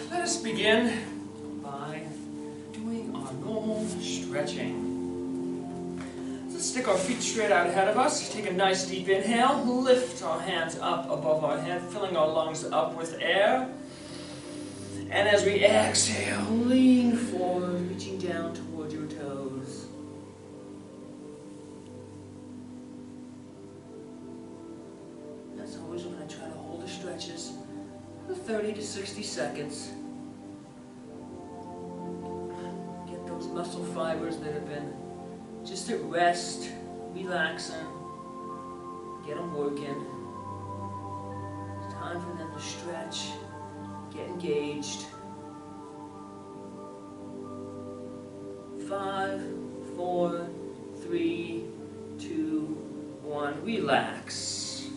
Let us begin by doing our normal stretching. Let's stick our feet straight out ahead of us. Take a nice deep inhale. Lift our hands up above our head, filling our lungs up with air. And as we exhale, lean forward, reaching down toward your toes. As always, we're going to try to hold the stretches for 30 to 60 seconds. Get those muscle fibers that have been just at rest, relaxing, get them working. It's time for them to stretch, get engaged. 5, 4, 3, 2, 1, relax.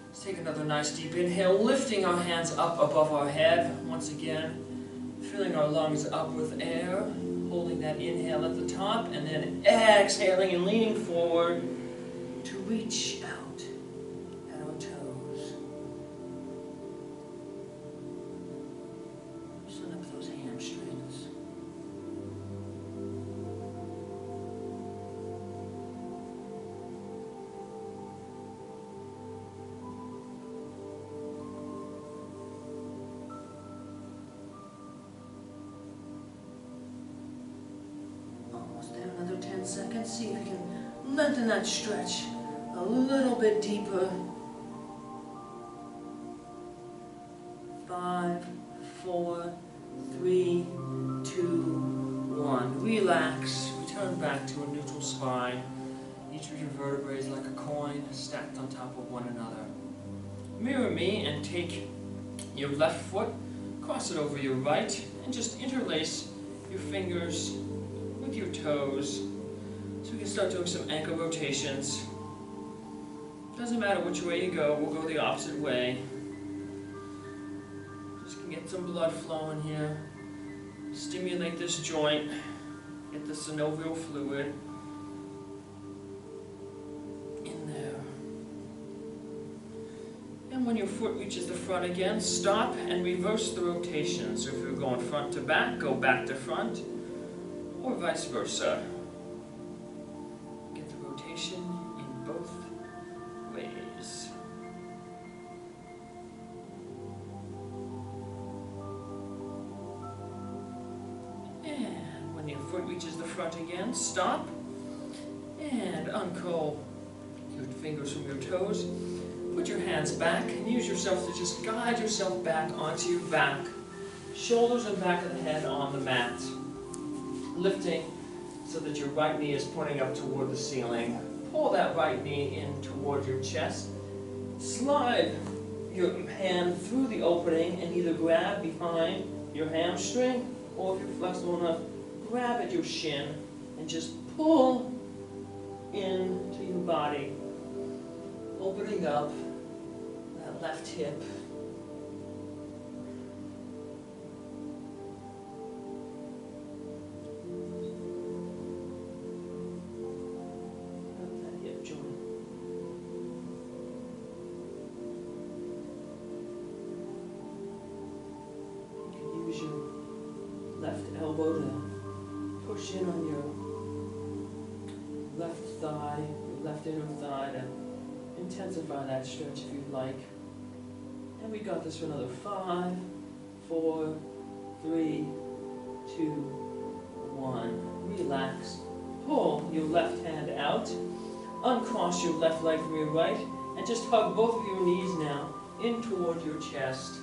Let's take another nice deep inhale, lifting our hands up above our head. Once again, filling our lungs up with air, holding that inhale at the top, and then exhaling and leaning forward to reach out at our toes. Loosen up those hamstrings. Almost there, another 10 seconds. See if you can lengthen that stretch a little bit deeper. 5, 4, 3, 2, 1. Relax. Return back to a neutral spine. Each of your vertebrae is like a coin stacked on top of one another. Mirror me and take your left foot, cross it over your right, and just interlace your fingers with your toes. So we can start doing some ankle rotations. Doesn't matter which way you go, we'll go the opposite way. Just can get some blood flowing here. Stimulate this joint, get the synovial fluid in there. And when your foot reaches the front again, stop and reverse the rotation. So if you're going front to back, go back to front, or vice versa. Get the rotation in both ways. And when your foot reaches the front again, stop and uncurl your fingers from your toes. Put your hands back and use yourself to just guide yourself back onto your back. Shoulders and back of the head on the mat. Lifting so that your right knee is pointing up toward the ceiling. Pull that right knee in toward your chest. Slide your hand through the opening and either grab behind your hamstring, or if you're flexible enough, grab at your shin and just pull into your body, opening up that left hip. Use your left elbow to push in on your left thigh, your left inner thigh, to intensify that stretch if you'd like. And we got this for another 5, 4, 3, 2, 1. Relax. Pull your left hand out. Uncross your left leg from your right, and just hug both of your knees now in toward your chest.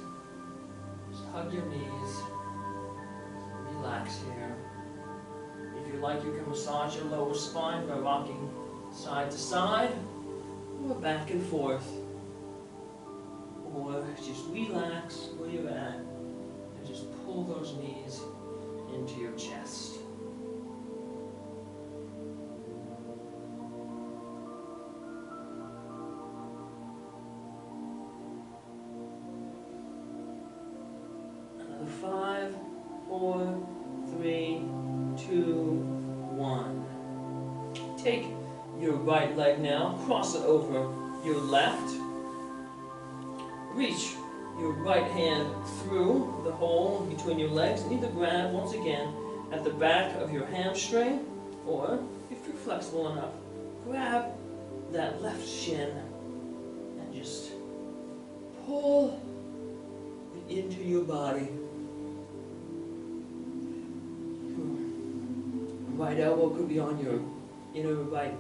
Just hug your knees. Relax here. If you like, you can massage your lower spine by rocking side to side, or back and forth. Or just relax where you're at, and just pull those knees into your chest. Another 5, 4, 3, 2, 1. Take your right leg now, cross it over your left. Reach your right hand through the hole between your legs and either grab, once again, at the back of your hamstring, or, if you're flexible enough, grab that left shin and just pull it into your body. Right elbow could be on your inner right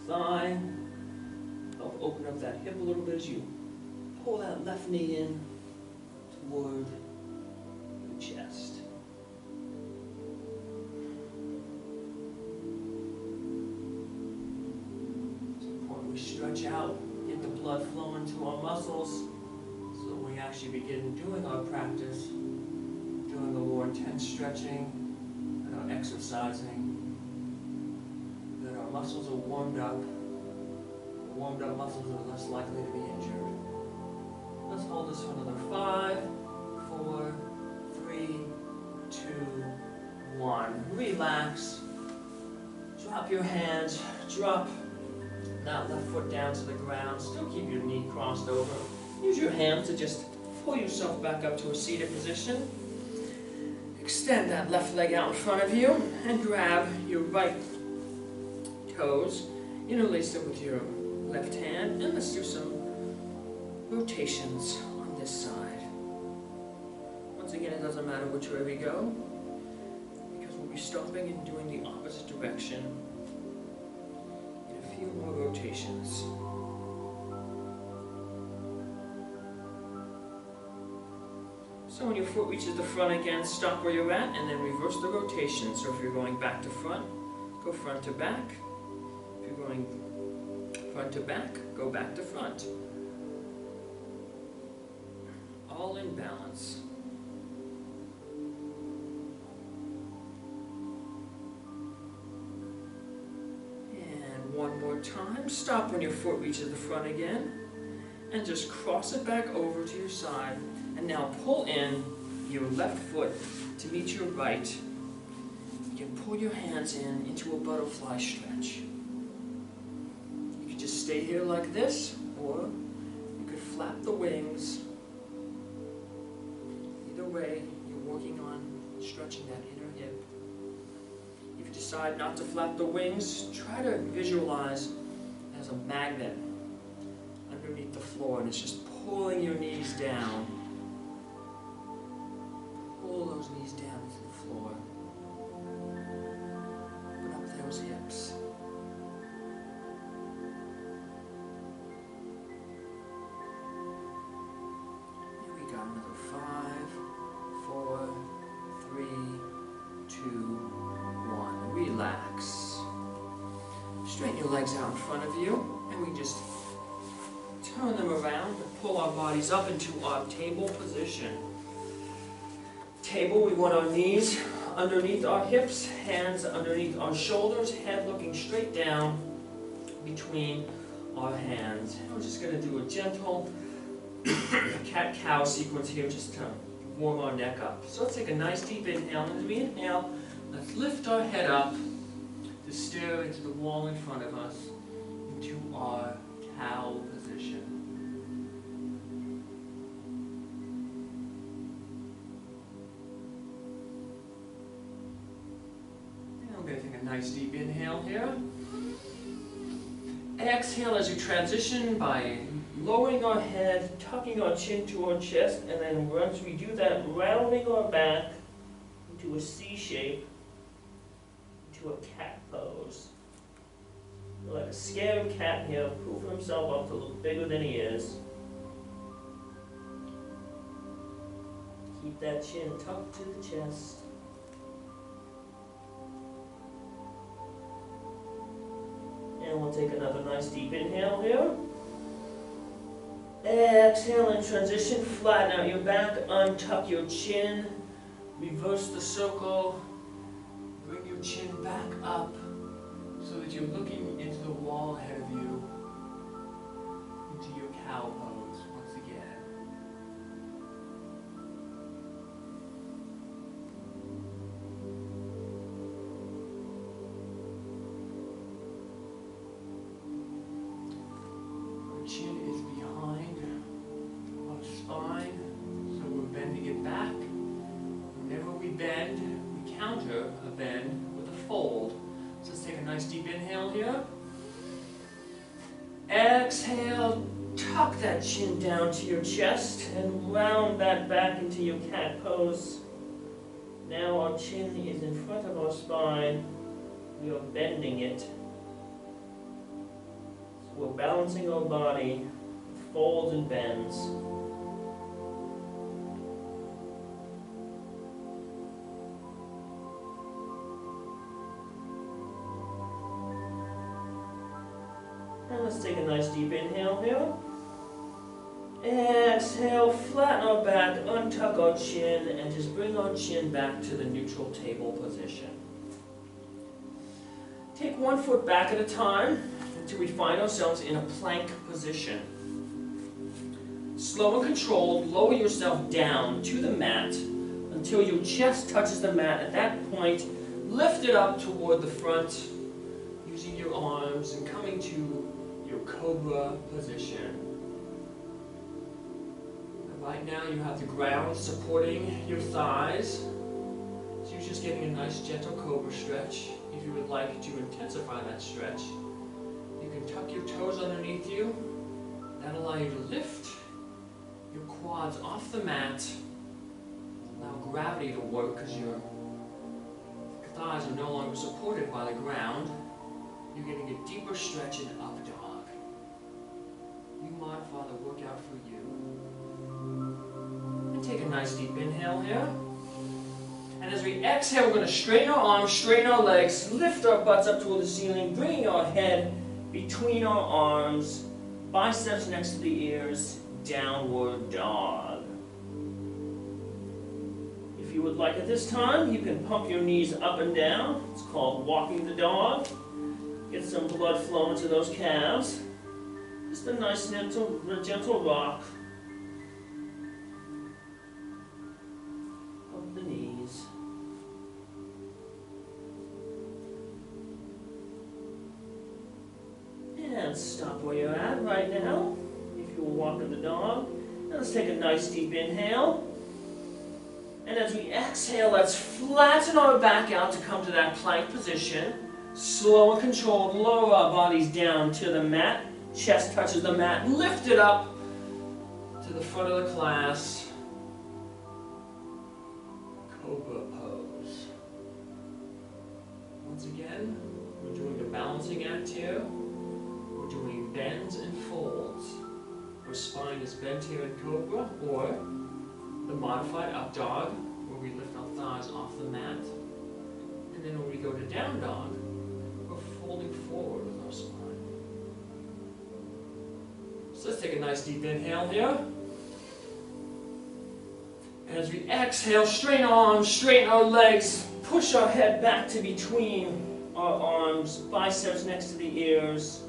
thigh. Help open up that hip a little bit as you pull that left knee in toward your chest. It's important we stretch out, get the blood flowing to our muscles, so we actually begin doing our practice, doing a more intense stretching and our exercising, that our muscles are warmed up. The warmed up muscles are less likely to be injured. Let's hold this for another 5, 4, 3, 2, 1. Relax. Drop your hands. Drop that left foot down to the ground. Still keep your knee crossed over. Use your hands to just pull yourself back up to a seated position. Extend that left leg out in front of you and grab your right toes. Interlace it with your left hand, and let's do some rotations on this side. Once again, it doesn't matter which way we go, because we'll be stopping and doing the opposite direction in a few more rotations. So when your foot reaches the front again, stop where you're at, and then reverse the rotation. So if you're going back to front, go front to back. If you're going front to back, go back to front. All in balance. And one more time. Stop when your foot reaches the front again. And just cross it back over to your side. And now pull in your left foot to meet your right. You can pull your hands in into a butterfly stretch. You can just stay here like this, or you could flap the wings. Either way, you're working on stretching that inner hip. If you decide not to flap the wings, try to visualize as a magnet underneath the floor, and it's just pulling your knees down. Pull those knees down into the floor. Open up those hips. Here we go, another 5, 4, 3, 2, 1. Relax. Straighten your legs out in front of you, and we just turn them around and pull our bodies up into our table position. Table, we want our knees underneath our hips, hands underneath our shoulders, head looking straight down between our hands. And we're just going to do a gentle cat-cow sequence here just to warm our neck up. So let's take a nice deep inhale, and as we inhale, let's lift our head up to stare into the wall in front of us, into our cow position. Take a nice deep inhale here. Exhale as you transition by lowering our head, tucking our chin to our chest, and then once we do that, rounding our back into a C shape, into a cat pose. Like a scared cat here, prove himself up to look bigger than he is. Keep that chin tucked to the chest. And we'll take another nice deep inhale here. Exhale and transition. Flatten out your back, untuck your chin, reverse the circle, bring your chin back up so that you're looking into the wall ahead of you, into your cow pose once again. Chin is behind our spine. bend, we counter a bend with a fold. So let's take a nice deep inhale here. Exhale, tuck that chin down to your chest and round that back into your cat pose. Now our chin is in front of our spine. We are bending it. So we're balancing our body, folds and bends. And let's take a nice deep inhale here. Exhale, flatten our back, untuck our chin, and just bring our chin back to the neutral table position. Take one foot back at a time until we find ourselves in a plank position. Slow and controlled, lower yourself down to the mat until your chest touches the mat. At that point, lift it up toward the front, using your arms and coming to your cobra position. And right now you have the ground supporting your thighs, so you're just getting a nice gentle cobra stretch. If you would like to intensify that stretch, you can tuck your toes underneath you. That'll allow you to lift your quads off the mat, allow gravity to work because your thighs are no longer supported by the ground. You're getting a deeper stretch in up dog. You modify the workout for you. And take a nice deep inhale here. And as we exhale, we're going to straighten our arms, straighten our legs, lift our butts up toward the ceiling, bringing our head between our arms, biceps next to the ears, downward dog. If you would like at this time, you can pump your knees up and down. It's called walking the dog. Get some blood flowing to those calves. Just a nice gentle rock of the knees. And stop where you're at right now. If you're walking the dog. And let's take a nice deep inhale. And as we exhale, let's flatten our back out to come to that plank position. Slow and controlled, lower our bodies down to the mat. Chest touches the mat. Lift it up to the front of the class. Cobra pose. Once again, we're doing the balancing act here. We're doing bends and folds. Our spine is bent here in cobra, or the modified up dog, where we lift our thighs off the mat. And then when we go to down dog, we're folding forward with our spine. So let's take a nice deep inhale here. And as we exhale, straighten our arms, straighten our legs, push our head back to between our arms, biceps next to the ears,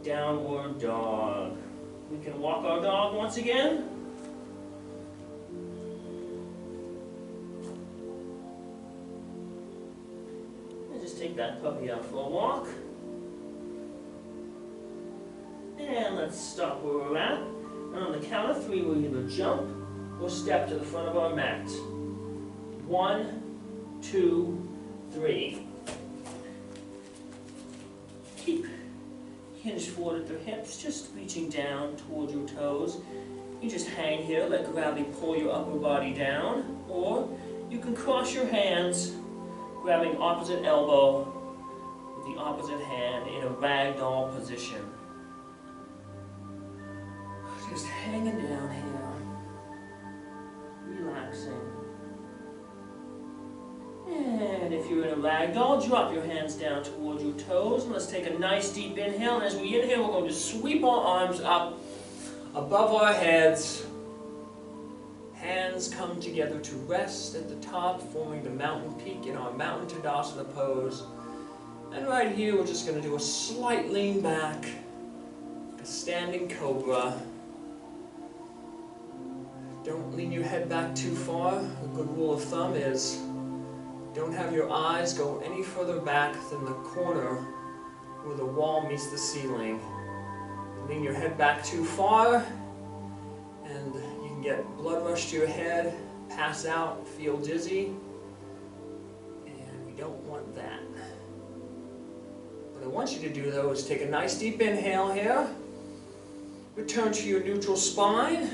downward dog. We can walk our dog once again. And just take that puppy out for a walk. And let's stop where we're at. And on the count of 3, we'll either jump or step to the front of our mat. 1, 2, 3. Keep hinged forward at the hips, just reaching down toward your toes. You just hang here, let gravity pull your upper body down, or you can cross your hands, grabbing opposite elbow with the opposite hand in a ragdoll position. Just hanging down here, relaxing. And if you're in a ragdoll, drop your hands down toward your toes. And let's take a nice deep inhale. And as we inhale, we're going to sweep our arms up above our heads. Hands come together to rest at the top, forming the mountain peak in our mountain Tadasana pose. And right here, we're just going to do a slight lean back, a standing cobra. Don't lean your head back too far. A good rule of thumb is don't have your eyes go any further back than the corner where the wall meets the ceiling. Lean your head back too far and you can get blood rush to your head, pass out and feel dizzy. And we don't want that. What I want you to do though is take a nice deep inhale here. Return to your neutral spine.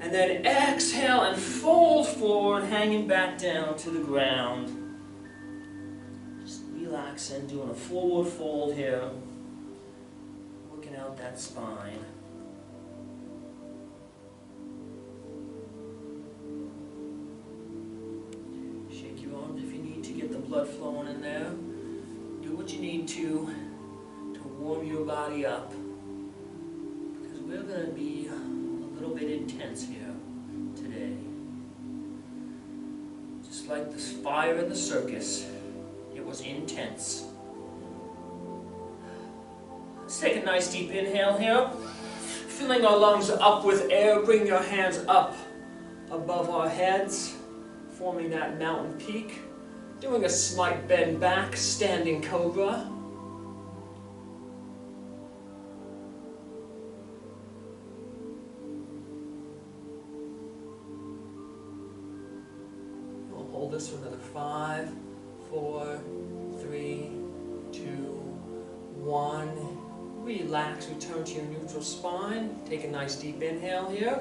And then exhale and fold forward, hanging back down to the ground. Just relaxing, doing a forward fold here. Working out that spine. Shake your arms if you need to get the blood flowing in there. Do what you need to warm your body up. Because we're going to be a little bit intense here today. Just like the fire in the circus, it was intense. Let's take a nice deep inhale here. Filling our lungs up with air, bring your hands up above our heads, forming that mountain peak. Doing a slight bend back, standing cobra. We'll hold this for another 5, 4, 3, 2, 1. Relax, return to your neutral spine. Take a nice deep inhale here.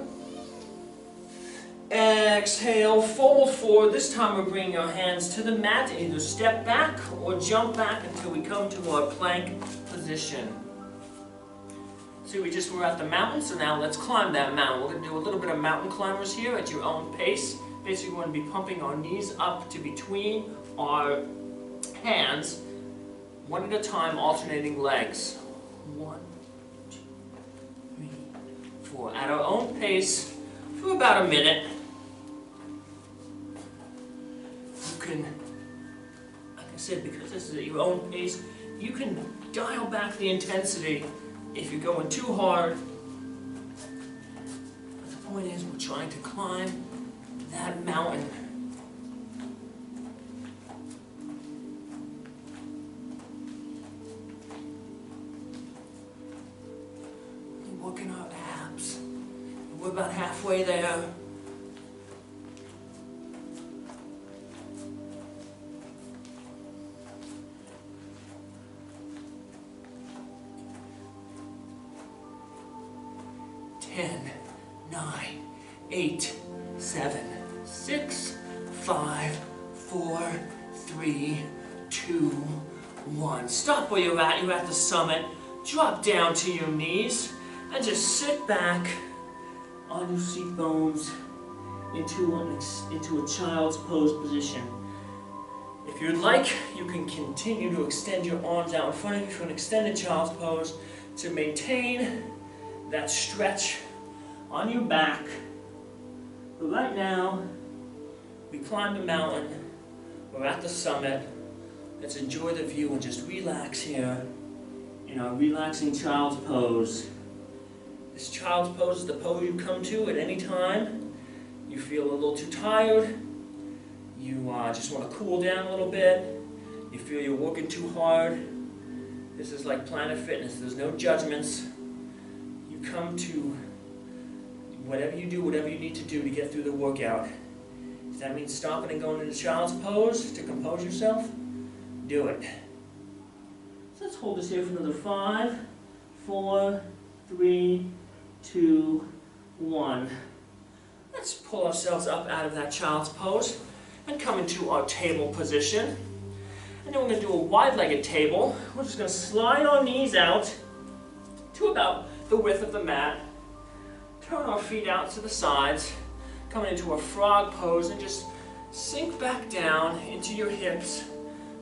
Exhale, fold forward. This time we're bringing our hands to the mat. Either step back or jump back until we come to our plank position. See, we just were at the mountain, so now let's climb that mountain. We're going to do a little bit of mountain climbers here at your own pace. Basically, we're going to be pumping our knees up to between our hands, one at a time, alternating legs. 1, 2, 3, 4. At our own pace for about a minute. You can, like I said, because this is at your own pace, you can dial back the intensity if you're going too hard. But the point is, we're trying to climb that mountain. We're working our abs. We're about halfway there. Ten, 9, 8, 7, 6, 5, 4, 3, 2, 1. Stop where you're at. You're at the summit. Drop down to your knees and just sit back on your seat bones into a child's pose position. If you'd like, you can continue to extend your arms out in front of you for an extended child's pose to maintain that stretch on your back. But right now, we climbed the mountain, we're at the summit. Let's enjoy the view and just relax here in our relaxing child's pose. This child's pose is the pose you come to at any time. You feel a little too tired, you just want to cool down a little bit, you feel you're working too hard. This is like Planet Fitness, there's no judgments. You come to whatever you do, whatever you need to do to get through the workout. If that means stopping and going into child's pose to compose yourself, do it. So let's hold this here for another 5, 4, 3, 2, 1. Let's pull ourselves up out of that child's pose and come into our table position. And then we're going to do a wide-legged table. We're just going to slide our knees out to about the width of the mat. Turn our feet out to the sides. Come into a frog pose and just sink back down into your hips,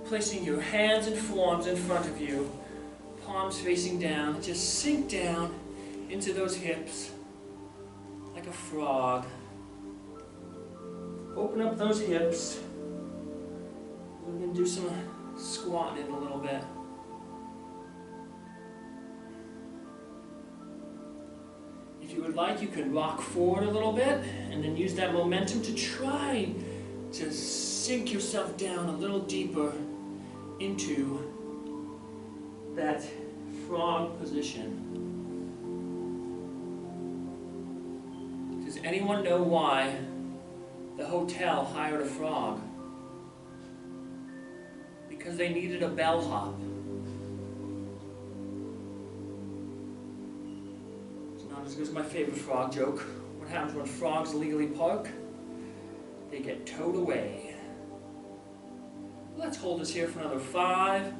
placing your hands and forearms in front of you, palms facing down. Just sink down into those hips like a frog. Open up those hips. We're going to do some squatting in a little bit. If you would like, you could rock forward a little bit and then use that momentum to try to sink yourself down a little deeper into that frog position. Does anyone know why the hotel hired a frog because they needed a bellhop. It's not as good as my favorite frog joke. What happens when frogs illegally park? They get towed away. Let's hold this here for another 5,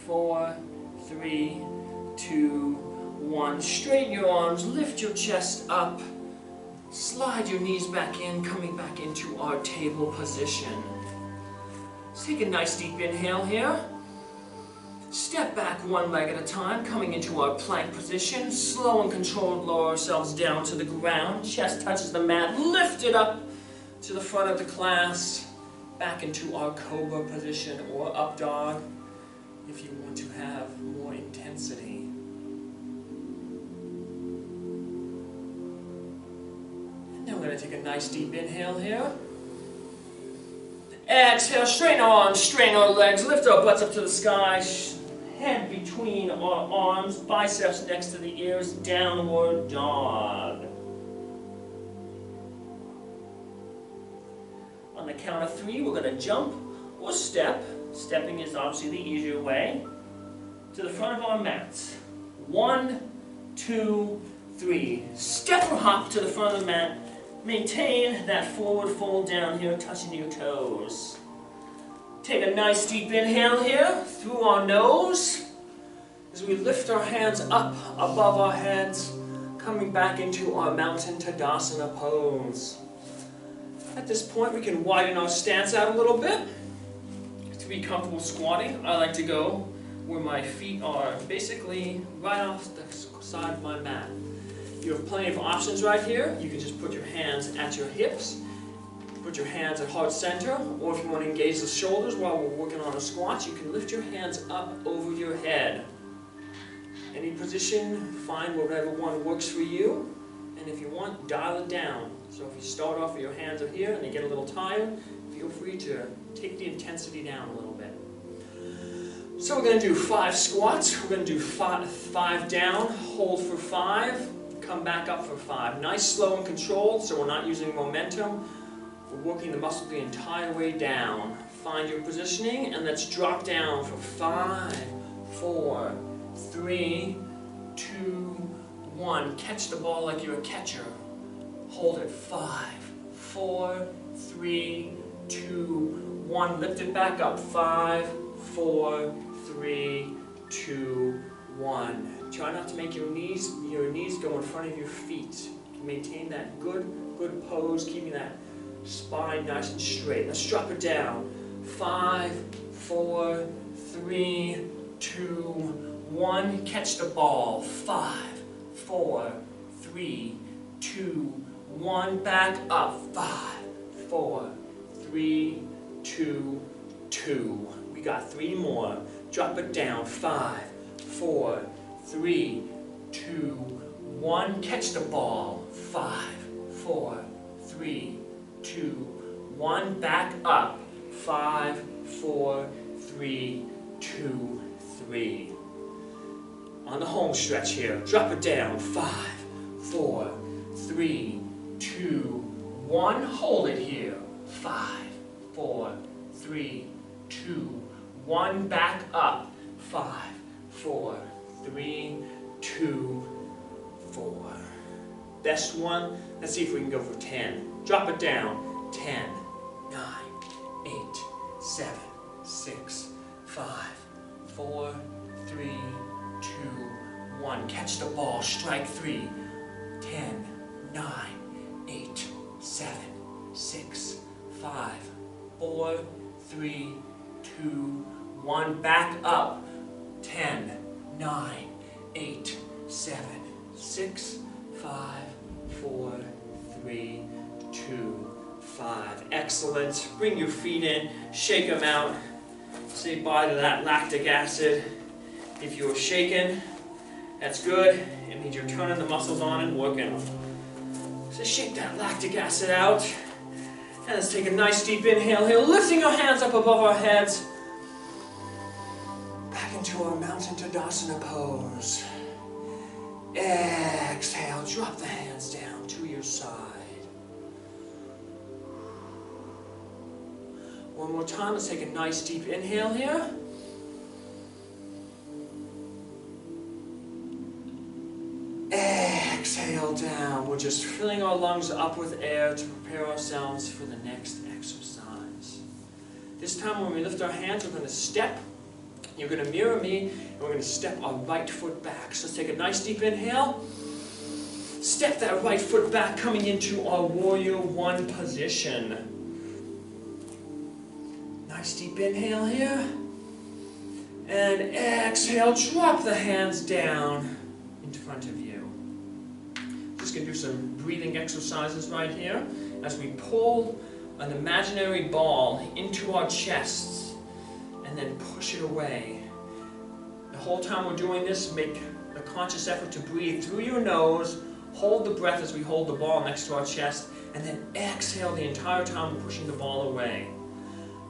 4, 3, 2, 1. Straighten your arms, lift your chest up, slide your knees back in, coming back into our table position. Let's take a nice deep inhale here. Step back one leg at a time, coming into our plank position. Slow and controlled, lower ourselves down to the ground. Chest touches the mat, lift it up to the front of the class. Back into our cobra position or up dog if you want to have more intensity. And then we're going to take a nice deep inhale here. Exhale, straighten our arms, straighten our legs, lift our butts up to the sky, head between our arms, biceps next to the ears, downward dog. On the count of 3, we're going to jump or step. Stepping is obviously the easier way. To the front of our mats. 1, 2, 3. Step or hop to the front of the mat. Maintain that forward fold down here, touching your toes. Take a nice deep inhale here through our nose as we lift our hands up above our heads, coming back into our Mountain Tadasana pose. At this point, we can widen our stance out a little bit. To be comfortable squatting, I like to go where my feet are basically right off the side of my mat. You have plenty of options right here. You can just put your hands at your hips, put your hands at heart center, or if you want to engage the shoulders while we're working on a squat, you can lift your hands up over your head. Any position, find whatever one works for you, and if you want, dial it down. So if you start off with your hands are here and they get a little tired, feel free to take the intensity down a little bit. So we're going to do 5 squats. We're going to do 5 down, hold for 5, come back up for 5. Nice, slow, and controlled, so we're not using momentum. We're working the muscle the entire way down. Find your positioning, and let's drop down for 5, 4, 3, 2, 1. Catch the ball like you're a catcher. Hold it. 5, 4, 3, 2, 1. Lift it back up. 5, 4, 3, 2, 1. Try not to make your knees go in front of your feet. Maintain that good pose, keeping that spine nice and straight. Let's drop it down. 5, 4, 3, 2, 1. Catch the ball. 5, 4, 3, 2, 1. Back up. 5, 4, 3, 2, 2. We got 3 more. Drop it down. 5, 4, 3, 2, 1. Catch the ball. 5, 4, 3, 2, 1. Back up. 5, 4, 3, 2, 3. On the home stretch here. Drop it down. 5, 4, 3, 2, 1. Hold it here. 5, 4, 3, 2, 1. Back up. 5, 4, 3, 2, 4. Best one. Let's see if we can go for 10. Drop it down. 10, 9, 8, 7, 6, 5, 4, 3, 2, 1. Catch the ball. Strike 3. 10, 9, 8, 7, 6, 5, 4, 3, 2, 1. Back up. 10, 9, 8, 7, 6, 5, 4, 3, 2, 5. Excellent. Bring your feet in, shake them out. Say bye to that lactic acid. If you're shaking, that's good. It means you're turning the muscles on and working. So shake that lactic acid out. And let's take a nice deep inhale here, lifting our hands up above our heads. Back into our Mountain Tadasana pose. Exhale, drop the hands down to your side. One more time, let's take a nice deep inhale here. Exhale down. We're just filling our lungs up with air to prepare ourselves for the next exercise. This time when we lift our hands, we're going to step. You're going to mirror me, and we're going to step our right foot back. So let's take a nice deep inhale. Step that right foot back, coming into our Warrior One position. Nice deep inhale here. And exhale, drop the hands down in front of you. Just going to do some breathing exercises right here as we pull an imaginary ball into our chests and then push it away. The whole time we're doing this, make a conscious effort to breathe through your nose, hold the breath as we hold the ball next to our chest, and then exhale the entire time we're pushing the ball away.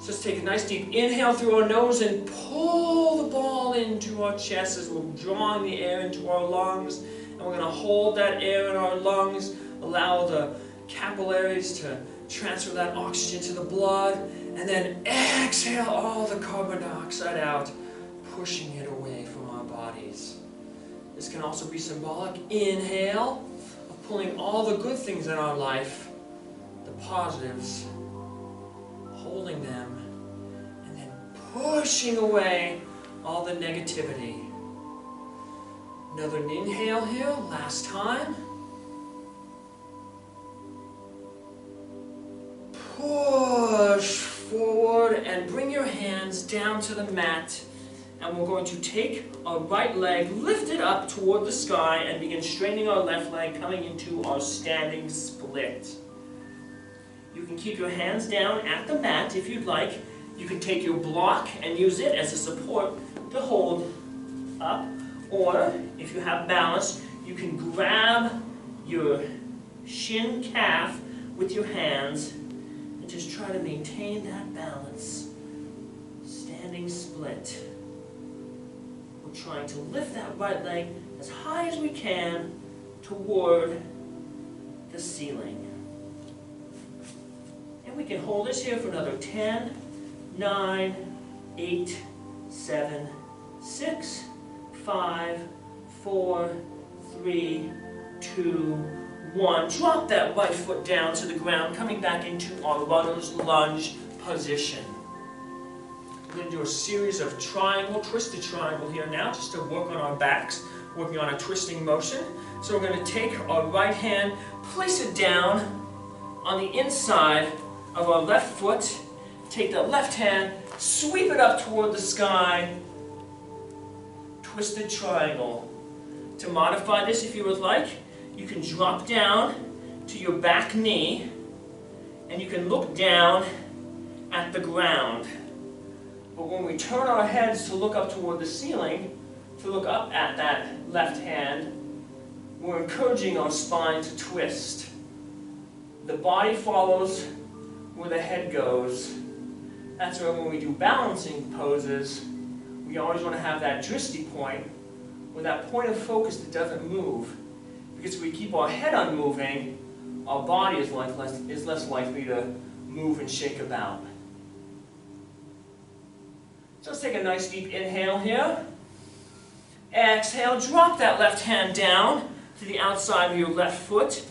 So let's take a nice deep inhale through our nose and pull the ball into our chest as we're drawing the air into our lungs. And we're going to hold that air in our lungs, allow the capillaries to transfer that oxygen to the blood, and then exhale all the carbon dioxide out, pushing it away from our bodies. This can also be symbolic. Inhale, of pulling all the good things in our life, the positives, holding them, and then pushing away all the negativity. Another inhale here, last time. Push forward and bring your hands down to the mat. And we're going to take our right leg, lift it up toward the sky, and begin straightening our left leg, coming into our standing split. You can keep your hands down at the mat if you'd like. You can take your block and use it as a support to hold up. Or, if you have balance, you can grab your shin calf with your hands and just try to maintain that balance. Standing split. We're trying to lift that right leg as high as we can toward the ceiling. And we can hold this here for another 10, 9, 8, 7, 6, 5, 4, 3, 2, 1. Drop that right foot down to the ground, coming back into our runner's lunge position. We're going to do a series of twisted triangle here now, just to work on our backs, working on a twisting motion. So we're going to take our right hand, place it down on the inside of our left foot, take the left hand, sweep it up toward the sky, twisted triangle. To modify this, if you would like, you can drop down to your back knee, and you can look down at the ground. But when we turn our heads to look up toward the ceiling, to look up at that left hand, we're encouraging our spine to twist. The body follows where the head goes. That's why when we do balancing poses, we always want to have that dristy point, or that point of focus that doesn't move. Because if we keep our head unmoving, our body is less likely to move and shake about. So let's take a nice deep inhale here. Exhale, drop that left hand down to the outside of your left foot.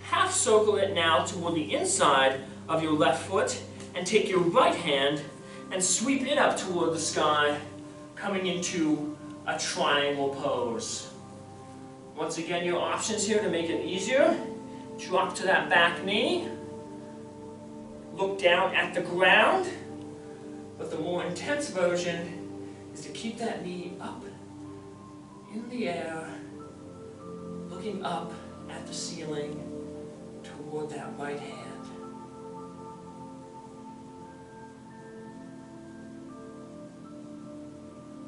Half circle it now toward the inside of your left foot, and take your right hand and sweep it up toward the sky, coming into a triangle pose. Once again, your options here to make it easier. Drop to that back knee. Look down at the ground. But the more intense version is to keep that knee up in the air, looking up at the ceiling toward that right hand.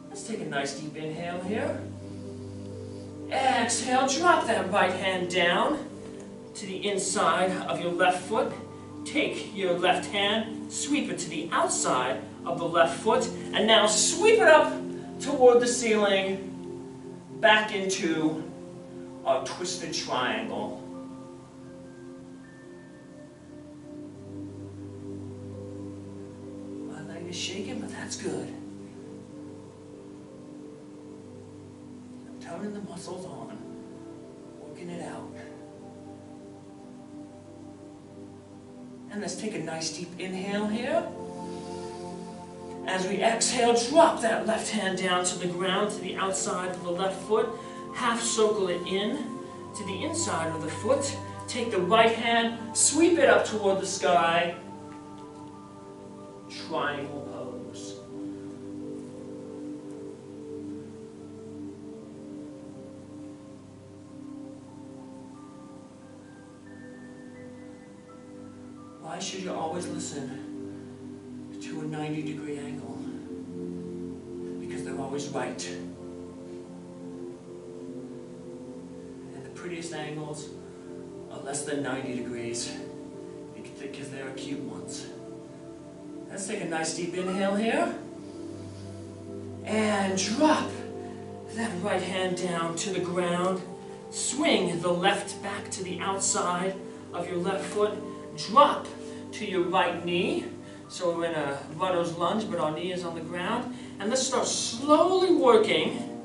Let's take a nice deep inhale here. Exhale, drop that right hand down to the inside of your left foot. Take your left hand, sweep it to the outside of the left foot, and now sweep it up toward the ceiling, back into our twisted triangle. shaking, but that's good. Turning the muscles on, working it out. And let's take a nice deep inhale here. As we exhale, drop that left hand down to the ground, to the outside of the left foot. Half circle it in to the inside of the foot. Take the right hand, sweep it up toward the sky. Triangle pose. Why should you always listen to a 90-degree angle? Because they're always right. And the prettiest angles are less than 90 degrees because they're acute ones. Let's take a nice deep inhale here. And drop that right hand down to the ground. Swing the left back to the outside of your left foot. Drop to your right knee. So we're in a runner's lunge, but our knee is on the ground. And let's start slowly working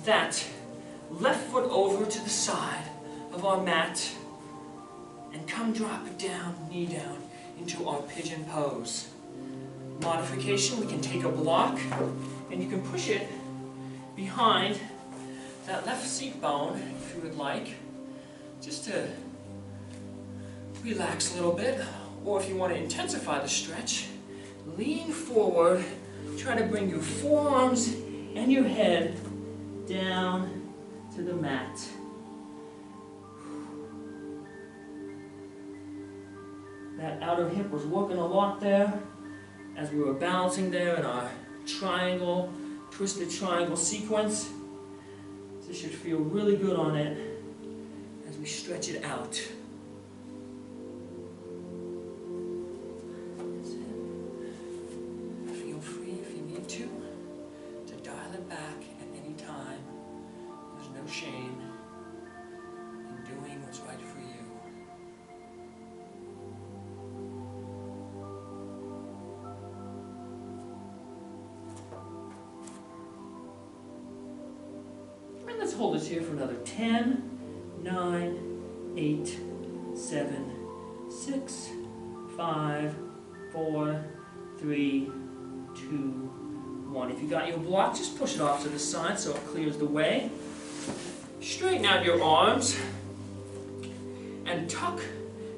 that left foot over to the side of our mat. And come drop it down, knee down, into our pigeon pose. Modification, we can take a block and you can push it behind that left seat bone, if you would like, just to relax a little bit. Or if you want to intensify the stretch, lean forward, try to bring your forearms and your head down to the mat. That outer hip was working a lot there as we were balancing there in our triangle, twisted triangle sequence. This should feel really good on it as we stretch it out. Feel free if you need to dial it back at any time. There's no shame in doing what's right for you. Let's hold this here for another 10, 9, 8, 7, 6, 5, 4, 3, 2, 1. If you got your block, just push it off to the side so it clears the way. Straighten out your arms and tuck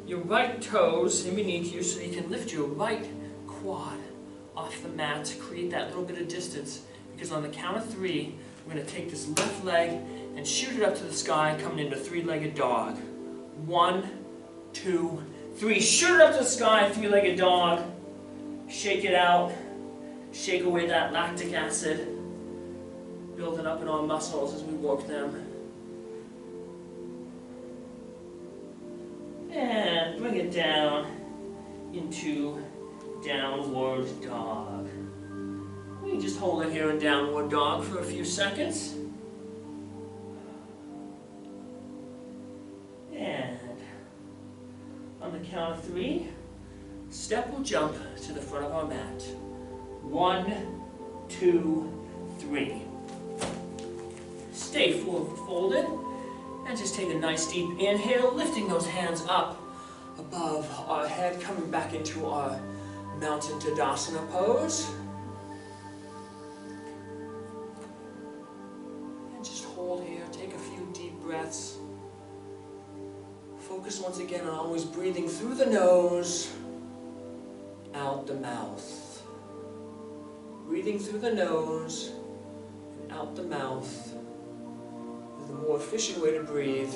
your right toes in beneath you so you can lift your right quad off the mat to create that little bit of distance. Because on the count of 3, we're going to take this left leg and shoot it up to the sky, coming into three-legged dog. 1, 2, 3. Shoot it up to the sky, three-legged dog. Shake it out. Shake away that lactic acid. Building up in our muscles as we work them. And bring it down into downward dog. We can just hold it here in downward dog for a few seconds. And on the count of 3, step will jump to the front of our mat. 1, 2, 3. Stay forward folded and just take a nice deep inhale, lifting those hands up above our head, coming back into our Mountain Tadasana pose. Hold here, take a few deep breaths. Focus once again on always breathing through the nose, out the mouth. Breathing through the nose and out the mouth is the more efficient way to breathe.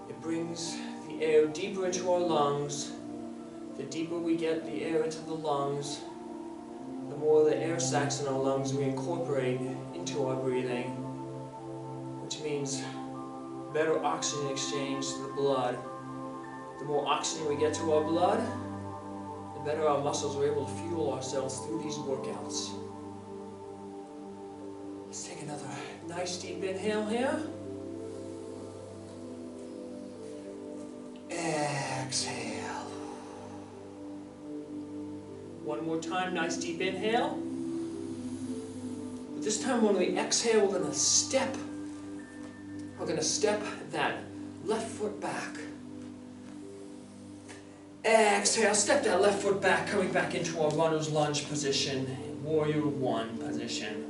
It brings the air deeper into our lungs. The deeper we get the air into the lungs, the more the air sacs in our lungs we incorporate into our breathing. Which means better oxygen exchange to the blood. The more oxygen we get to our blood, the better our muscles are able to fuel ourselves through these workouts. Let's take another nice deep inhale here. Exhale. One more time, nice deep inhale. But this time when we exhale, we're going to step that left foot back. Exhale, step that left foot back, coming back into our runner's lunge position, warrior one position.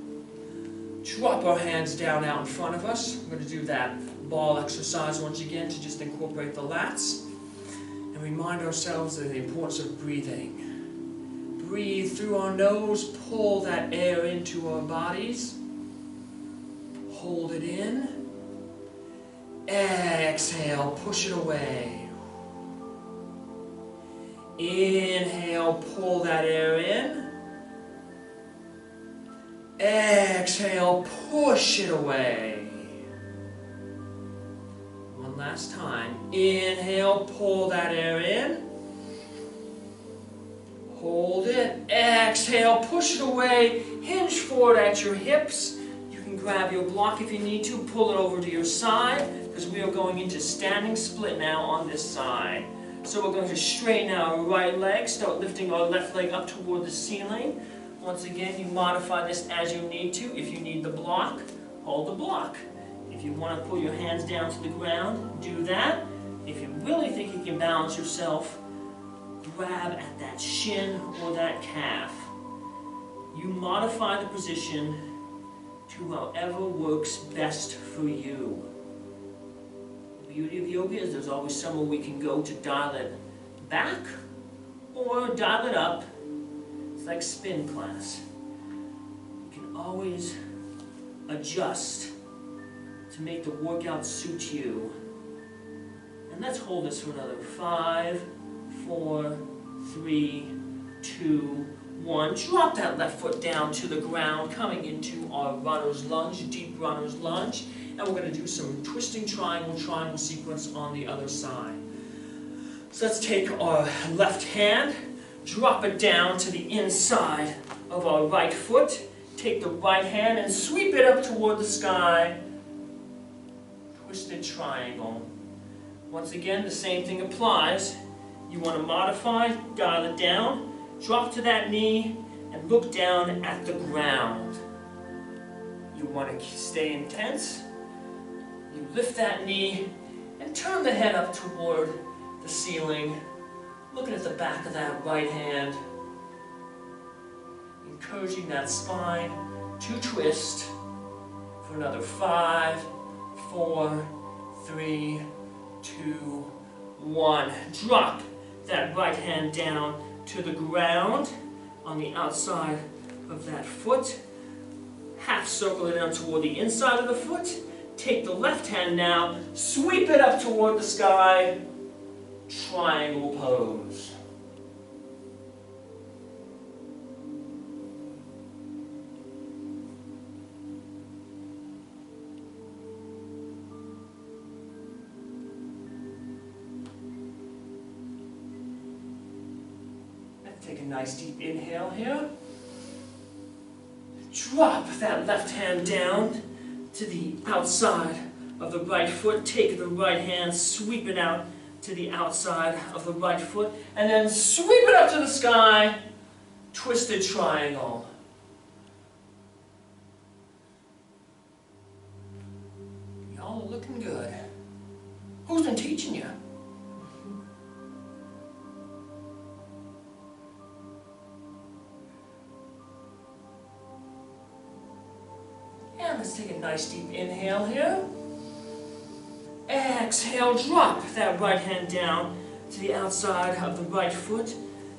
Drop our hands down out in front of us. We're going to do that ball exercise once again to just incorporate the lats and remind ourselves of the importance of breathing. Breathe through our nose, pull that air into our bodies. Hold it in. Exhale, push it away. Inhale, pull that air in. Exhale, push it away. One last time. Inhale, pull that air in. Hold it. Exhale, push it away. Hinge forward at your hips. You can grab your block if you need to. Pull it over to your side because we are going into standing split now on this side. So we're going to straighten our right leg, start lifting our left leg up toward the ceiling. Once again, you modify this as you need to. If you need the block, hold the block. If you want to pull your hands down to the ground, do that. If you really think you can balance yourself, grab at that shin or that calf. You modify the position to however works best for you. The beauty of yoga is there's always somewhere we can go to dial it back or dial it up. It's like spin class. You can always adjust to make the workout suit you. And let's hold this for another 5, 4, 3, 2, 1. Drop that left foot down to the ground, coming into our runner's lunge, deep runner's lunge. And we're going to do some twisting triangle sequence on the other side. So let's take our left hand, drop it down to the inside of our right foot. Take the right hand and sweep it up toward the sky. Twisted triangle. Once again, the same thing applies. You want to modify, dial it down, drop to that knee, and look down at the ground. You want to stay intense. You lift that knee and turn the head up toward the ceiling, looking at the back of that right hand, encouraging that spine to twist for another 5, 4, 3, 2, 1. Drop that right hand down to the ground on the outside of that foot. Half circle it out toward the inside of the foot. Take the left hand now, sweep it up toward the sky. Triangle pose. Take a nice deep inhale here. Drop that left hand down to the outside of the right foot. Take the right hand, sweep it out to the outside of the right foot, and then sweep it up to the sky. Twisted triangle. Y'all are looking good. Who's been teaching you? And let's take a nice deep inhale here. Exhale, drop that right hand down to the outside of the right foot.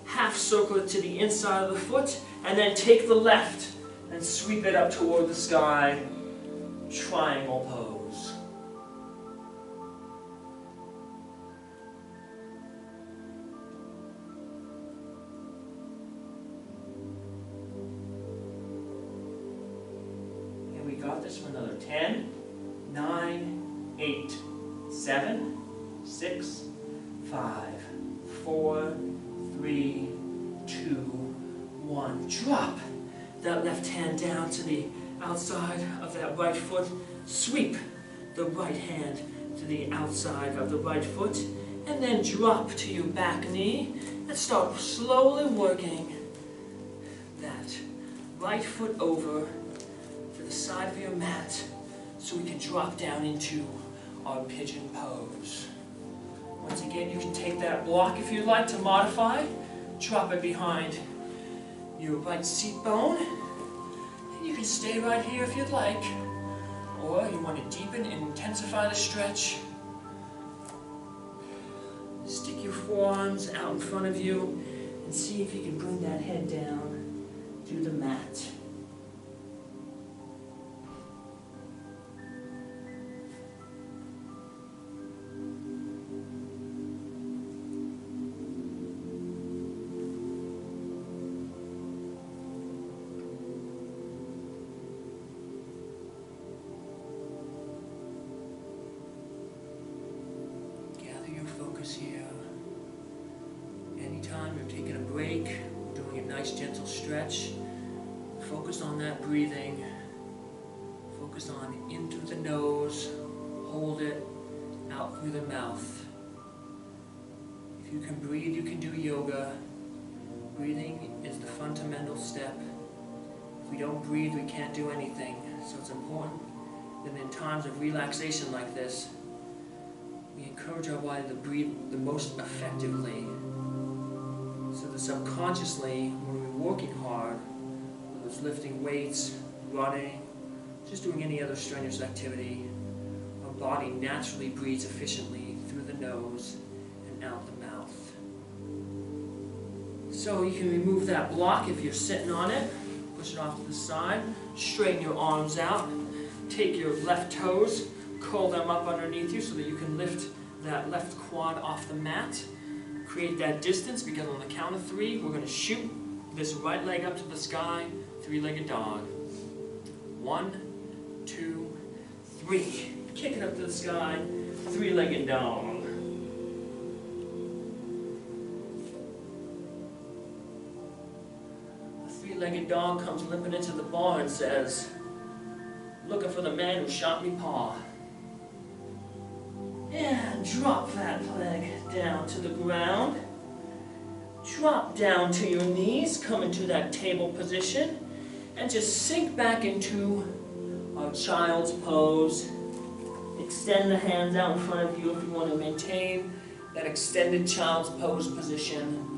Half circle it to the inside of the foot. And then take the left and sweep it up toward the sky. Triangle pose. We got this for another 10, 9, 8, 7, 6, 5, 4, 3, 2, 1. Drop that left hand down to the outside of that right foot. Sweep the right hand to the outside of the right foot. And then drop to your back knee and start slowly working that right foot over to the side of your mat so we can drop down into our pigeon pose. Once again, you can take that block if you'd like to modify. Drop it behind your right seat bone. And you can stay right here if you'd like. Or you want to deepen and intensify the stretch. Stick your forearms out in front of you and see if you can bring that head down to the mat. Focus here. Anytime you're taking a break, doing a nice gentle stretch, focus on that breathing. Focus on in through the nose, hold it, out through the mouth. If you can breathe, you can do yoga. Breathing is the fundamental step. If we don't breathe, we can't do anything. So it's important that in times of relaxation like this, we encourage our body to breathe the most effectively, so that subconsciously, when we're working hard, whether it's lifting weights, running, just doing any other strenuous activity, our body naturally breathes efficiently through the nose and out the mouth. So you can remove that block if you're sitting on it, push it off to the side, straighten your arms out, take your left toes, curl them up underneath you so that you can lift that left quad off the mat. Create that distance, because on the count of 3, we're going to shoot this right leg up to the sky, 3-legged dog. 1, 2, 3. Kick it up to the sky, 3-legged dog. The 3-legged dog comes limping into the bar and says, "Looking for the man who shot me paw." And drop that leg down to the ground. Drop down to your knees, come into that table position, and just sink back into our child's pose. Extend the hands out in front of you if you want to maintain that extended child's pose position.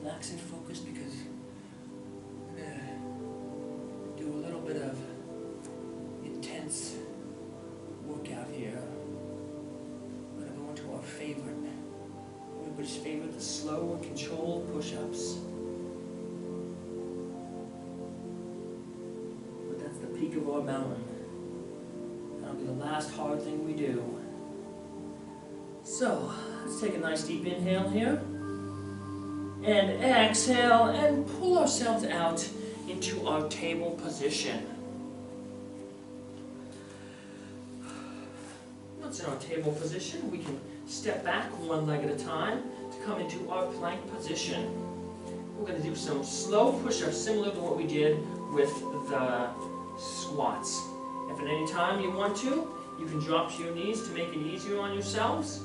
Relax and focus, because we're going to do a little bit of intense workout here. We're going to go into our favorite, everybody's favorite, the slow and controlled push-ups. But that's the peak of our mountain. That'll be the last hard thing we do. So, let's take a nice deep inhale here. And exhale and pull ourselves out into our table position. Once in our table position, we can step back one leg at a time to come into our plank position. We're going to do some slow push-ups similar to what we did with the squats. If at any time you want to, you can drop to your knees to make it easier on yourselves,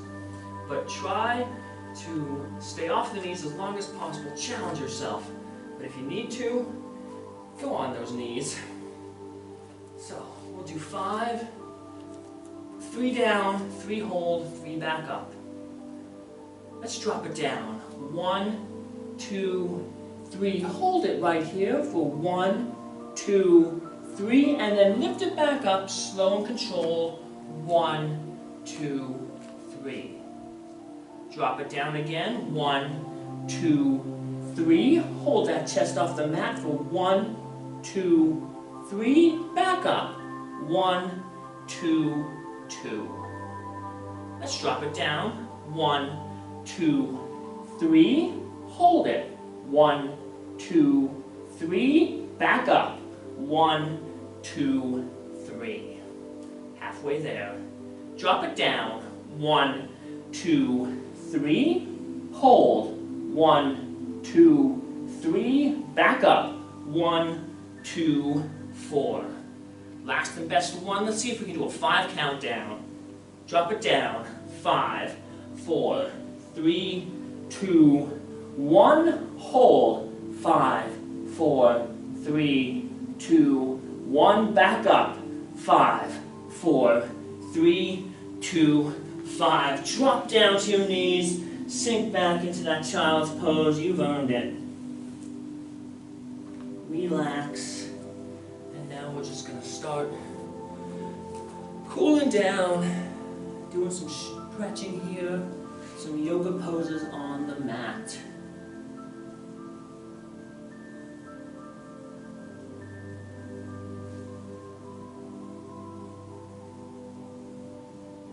but try to stay off the knees as long as possible. Challenge yourself. But if you need to, go on those knees. So we'll do 5, 3 down, 3 hold, 3 back up. Let's drop it down. 1, 2, 3. Hold it right here for 1, 2, 3, and then lift it back up, slow and controlled. 1, 2, 3. Drop it down again. 1, 2, 3. Hold that chest off the mat for 1, 2, 3. Back up. 1, 2, 2. Let's drop it down. 1, 2, 3. Hold it. 1, 2, 3. Back up. 1, 2, 3. Halfway there. Drop it down. 1, 2, 3. Hold. 1, 2, 3. Back up. 1, 2, 4. Last and best one. Let's see if we can do a 5 countdown. Drop it down. 5, 4, 3, 2, 1. Hold. 5, 4, 3, 2, 1. Back up. 5, 4, 3, 2, 5. Drop down to your knees. Sink back into that child's pose. You've earned it. Relax. And now we're just going to start cooling down, doing some stretching here, some yoga poses on the mat.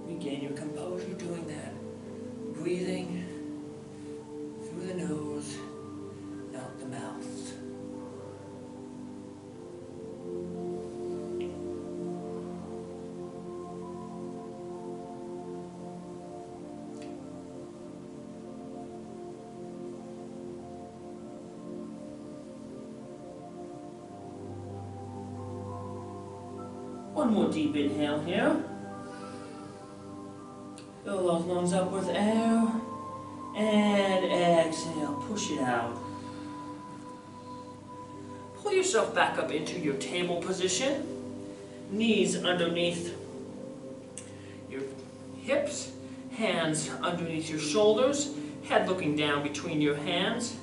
Regain your composure doing that. Breathing through the nose, out the mouth. One more deep inhale here. Fill those lungs up with air. And exhale, push it out. Pull yourself back up into your table position. Knees underneath your hips. Hands underneath your shoulders. Head looking down between your hands.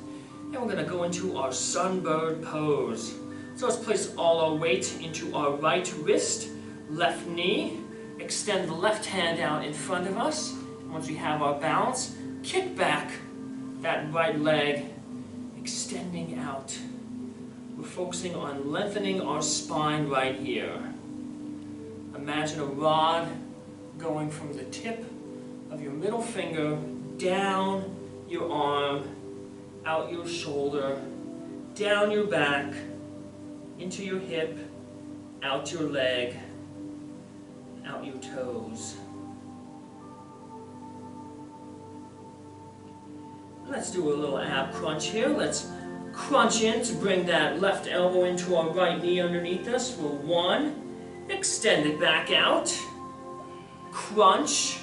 And we're going to go into our sunbird pose. So let's place all our weight into our right wrist, left knee. Extend the left hand out in front of us. Once we have our balance, kick back that right leg, extending out. We're focusing on lengthening our spine right here. Imagine a rod going from the tip of your middle finger down your arm, out your shoulder, down your back, into your hip, out your leg, out your toes. Let's do a little ab crunch here. Let's crunch in to bring that left elbow into our right knee underneath us. We'll 1, extend it back out. Crunch.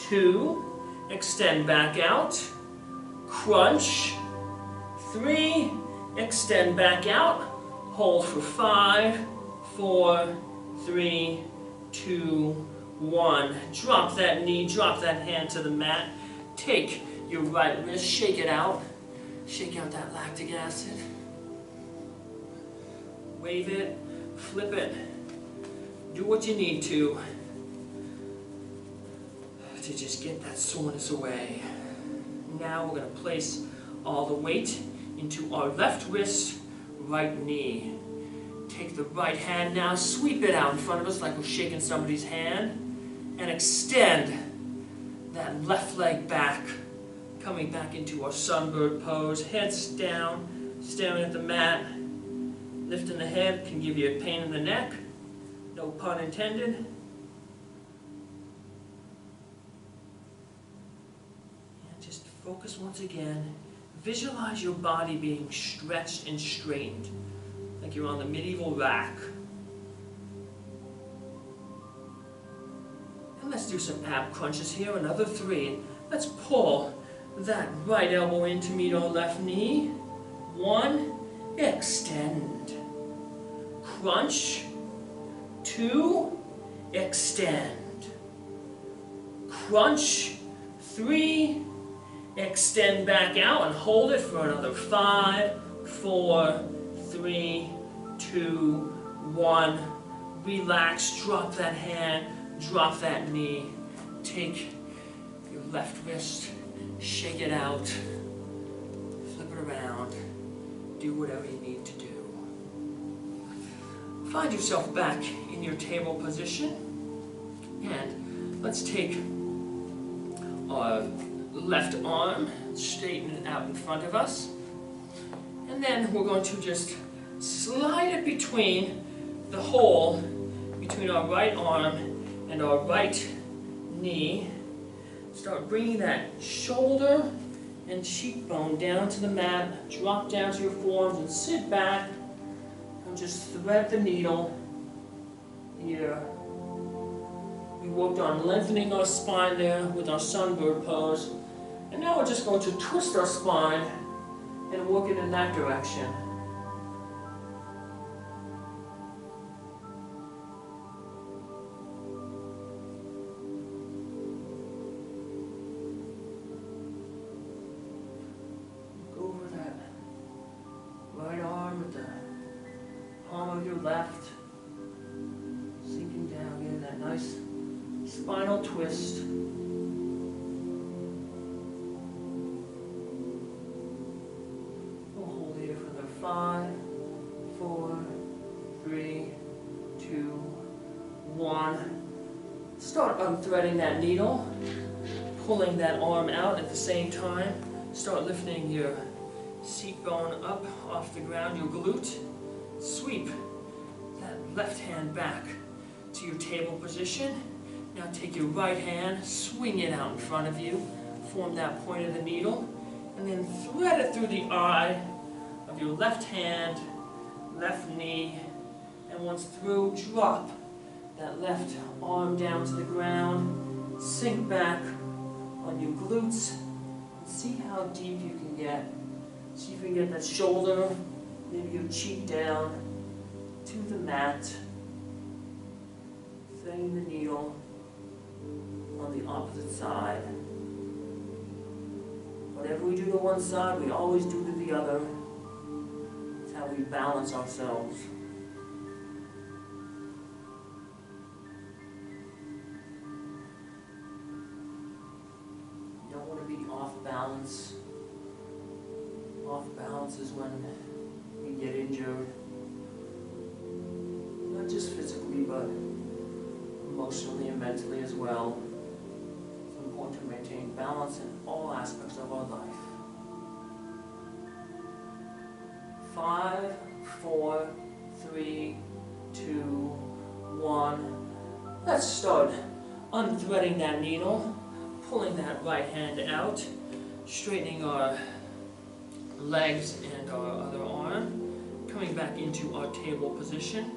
2, extend back out. Crunch. 3, extend back out. Hold for 5, 4, 3, 2, 1. Drop that knee, drop that hand to the mat. Take your right wrist, shake it out. Shake out that lactic acid. Wave it, flip it. Do what you need to just get that soreness away. Now we're going to place all the weight into our left wrist, right knee. Take the right hand now, sweep it out in front of us like we're shaking somebody's hand, and extend that left leg back, coming back into our sunbird pose. Heads down, staring at the mat. Lifting the head can give you a pain in the neck, no pun intended. And just focus once again. Visualize your body being stretched and straightened, like you're on the medieval rack. And let's do some ab crunches here, another 3. Let's pull that right elbow in to meet our left knee. 1, extend. Crunch. 2, extend. Crunch. 3, extend back out and hold it for another 5, 4, 3, 2, 1. Relax, drop that hand, drop that knee. Take your left wrist, shake it out, flip it around, do whatever you need to do. Find yourself back in your table position, and let's take our left arm, straighten it out in front of us, and then we're going to just slide it between the hole between our right arm and our right knee. Start bringing that shoulder and cheekbone down to the mat. Drop down to your forearms and sit back and just thread the needle here. We worked on lengthening our spine there with our sunbird pose. And now we're just going to twist our spine and work it in that direction. Go over that right arm with the palm of your left. Sinking down, getting that nice spinal twist. We'll hold here for the 5, 4, 3, 2, 1. Start unthreading that needle, pulling that arm out at the same time. Start lifting your seat bone up off the ground, your glute. Sweep that left hand back to your table position. Now take your right hand, swing it out in front of you, form that point of the needle, and then thread it through the eye of your left hand, left knee, and once through, drop that left arm down to the ground, sink back on your glutes, and see how deep you can get. See if you can get that shoulder, maybe your cheek down to the mat, threading the needle on the opposite side. Whatever we do to one side, we always do to the other. It's how we balance ourselves. You don't want to be off balance. Off balance is when we get injured. Not just physically, but emotionally and mentally as well. It's important to maintain balance in all aspects of our life. 5, 4, 3, 2, 1. Let's start unthreading that needle, pulling that right hand out, straightening our legs and our other arm, coming back into our table position.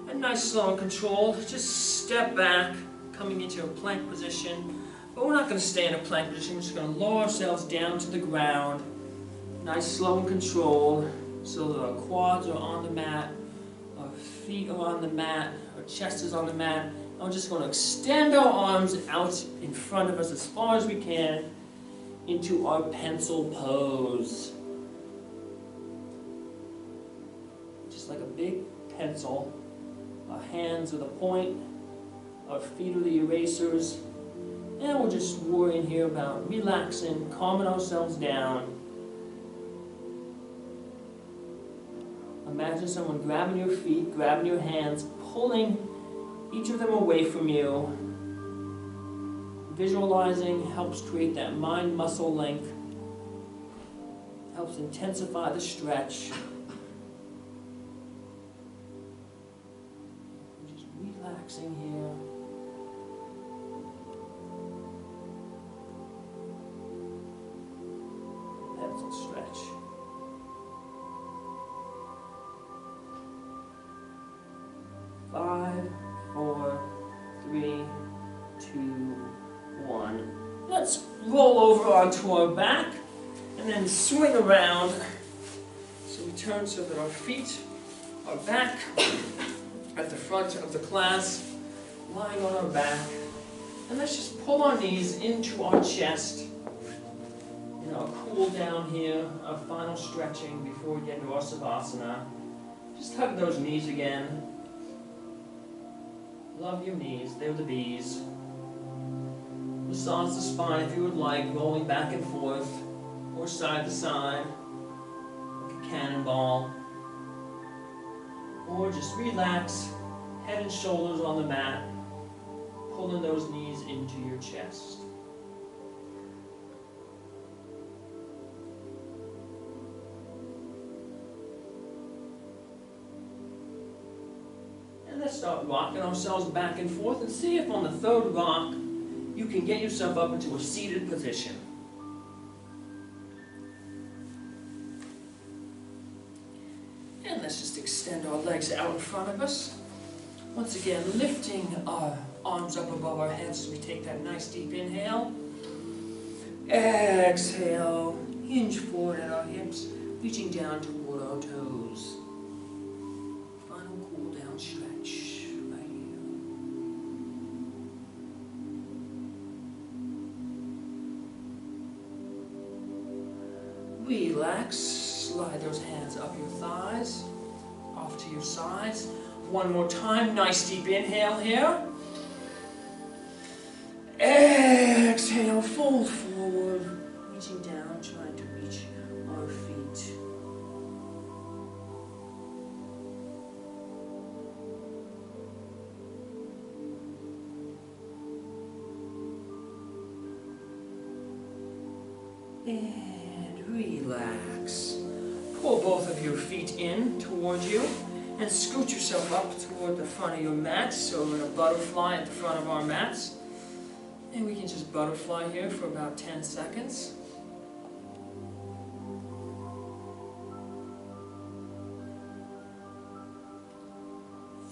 And nice, slow and controlled. Just step back, coming into a plank position. But we're not going to stay in a plank position. We're just going to lower ourselves down to the ground. Nice, slow and controlled. So that our quads are on the mat, our feet are on the mat, our chest is on the mat. And we're just going to extend our arms out in front of us as far as we can into our pencil pose. Just like a big pencil. Our hands are the point, our feet are the erasers, and we're just worrying here about relaxing, calming ourselves down. Imagine someone grabbing your feet, grabbing your hands, pulling each of them away from you. Visualizing helps create that mind-muscle link, helps intensify the stretch. Relaxing here. Pencil stretch. Five, 4, 3, 2, 1. Let's roll over onto our back and then swing around. So we turn so that our feet are back at the front of the class, lying on our back. And let's just pull our knees into our chest. In our cool down here, our final stretching before we get into our Savasana. Just hug those knees again. Love your knees, they're the bees. Massage the spine if you would like, rolling back and forth, or side to side, like a cannonball. Or just relax, head and shoulders on the mat, pulling those knees into your chest. And let's start rocking ourselves back and forth and see if on the third rock you can get yourself up into a seated position. And let's just extend our legs out in front of us. Once again, lifting our arms up above our heads as we take that nice deep inhale. Exhale, hinge forward at our hips, reaching down toward our toes. Final cool down stretch right here. Relax, slide those hands up your thighs, off to your sides. One more time, nice deep inhale here. Exhale, fold forward, reaching down, trying to reach our feet. And relax. Pull both of your feet in towards you and scoot yourself up toward the front of your mat. So we're in a butterfly at the front of our mats. And we can just butterfly here for about 10 seconds.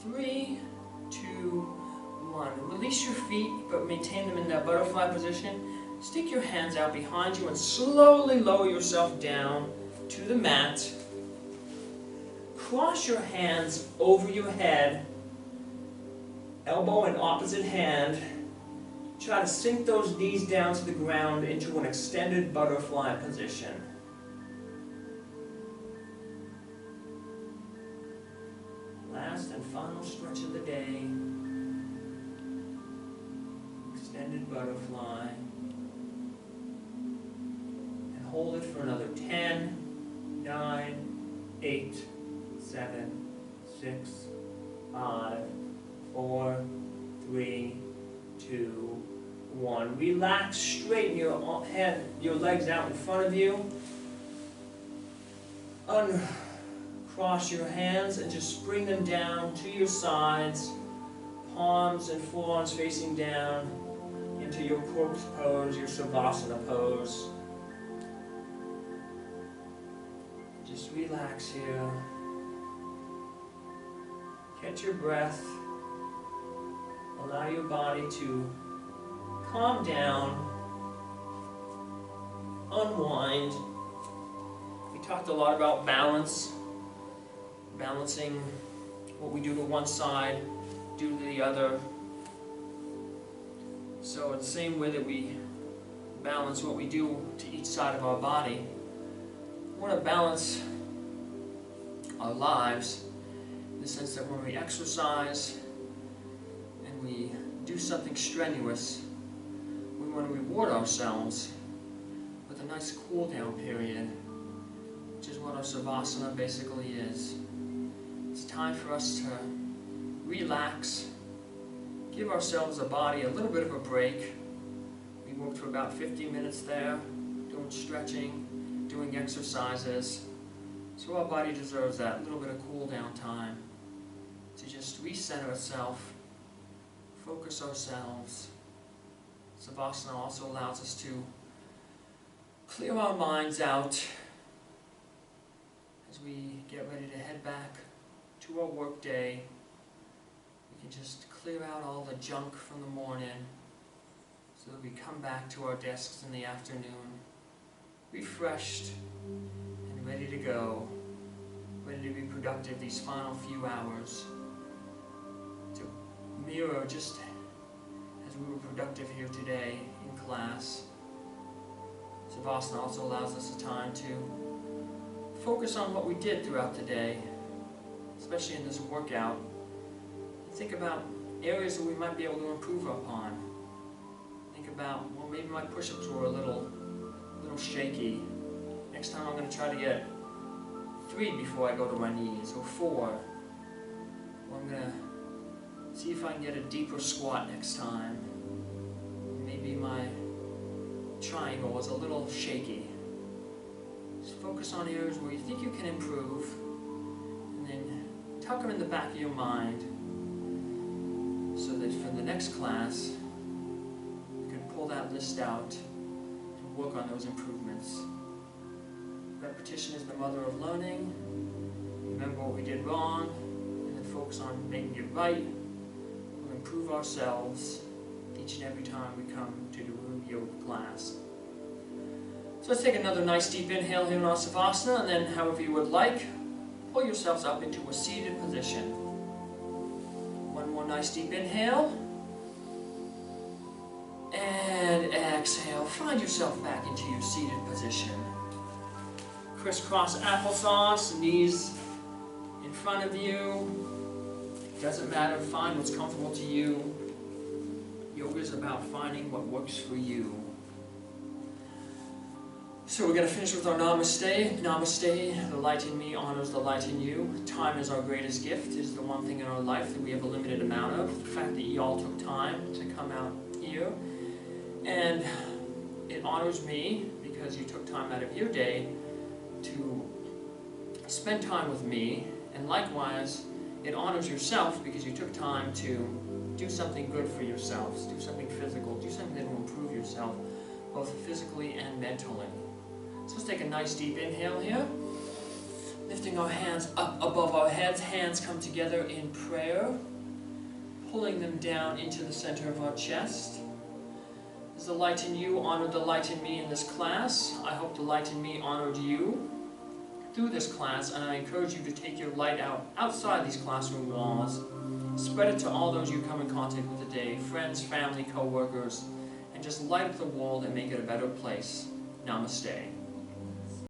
Three, two, one. Release your feet, but maintain them in that butterfly position. Stick your hands out behind you and slowly lower yourself down to the mat. Cross your hands over your head, elbow in opposite hand. Try to sink those knees down to the ground into an extended butterfly position. Last and final stretch of the day. Extended butterfly. And hold it for another 10, 9, 8, 7, 6, 5, 4, 3, 2, 1. Relax, straighten your head, your legs out in front of you. Uncross your hands and just bring them down to your sides. Palms and forearms facing down into your corpse pose, your Savasana pose. Just relax here. Catch your breath. Allow your body to calm down, unwind. We talked a lot about balance, balancing what we do to one side, do to the other. So in the same way that we balance what we do to each side of our body, we want to balance our lives in the sense that when we exercise and we do something strenuous, we want to reward ourselves with a nice cool down period, which is what our Savasana basically is. It's time for us to relax, give ourselves a body a little bit of a break. We worked for about 50 minutes there, doing stretching, doing exercises. So our body deserves that little bit of cool down time to just recenter itself, focus ourselves. Savasana also allows us to clear our minds out as we get ready to head back to our work day. We can just clear out all the junk from the morning so that we come back to our desks in the afternoon refreshed and ready to go, ready to be productive these final few hours, to mirror just as we were productive here today in class. Savasana also allows us a time to focus on what we did throughout the day, especially in this workout. Think about areas that we might be able to improve upon. Think about, well, maybe my push-ups were a little shaky. Next time I'm going to try to get 3 before I go to my knees, or 4. Or I'm going to see if I can get a deeper squat next time. Maybe my triangle was a little shaky. Just focus on areas where you think you can improve, and then tuck them in the back of your mind so that for the next class you can pull that list out and work on those improvements. Repetition is the mother of learning. remember what we did wrong, and then focus on making it right. We'll improve ourselves each and every time we come to do a yoga class. So let's take another nice deep inhale here in our Savasana, and then however you would like, pull yourselves up into a seated position. One more nice deep inhale. And exhale. Find yourself back into your seated position. Crisscross applesauce, knees in front of you. Doesn't matter, find what's comfortable to you. Yoga is about finding what works for you. So we're going to finish with our Namaste. Namaste, the light in me honors the light in you. Time is our greatest gift. It is the one thing in our life that we have a limited amount of. The fact that you all took time to come out here. And it honors me because you took time out of your day to spend time with me. And likewise, it honors yourself because you took time to do something good for yourselves. Do something physical. Do something that will improve yourself, both physically and mentally. So let's take a nice deep inhale here. Lifting our hands up above our heads. Hands come together in prayer. Pulling them down into the center of our chest. As the light in you honored the light in me in this class, I hope the light in me honored you through this class, and I encourage you to take your light outside these classroom walls. Spread it to all those you come in contact with today, friends, family, co-workers, and just light up the world and make it a better place. Namaste.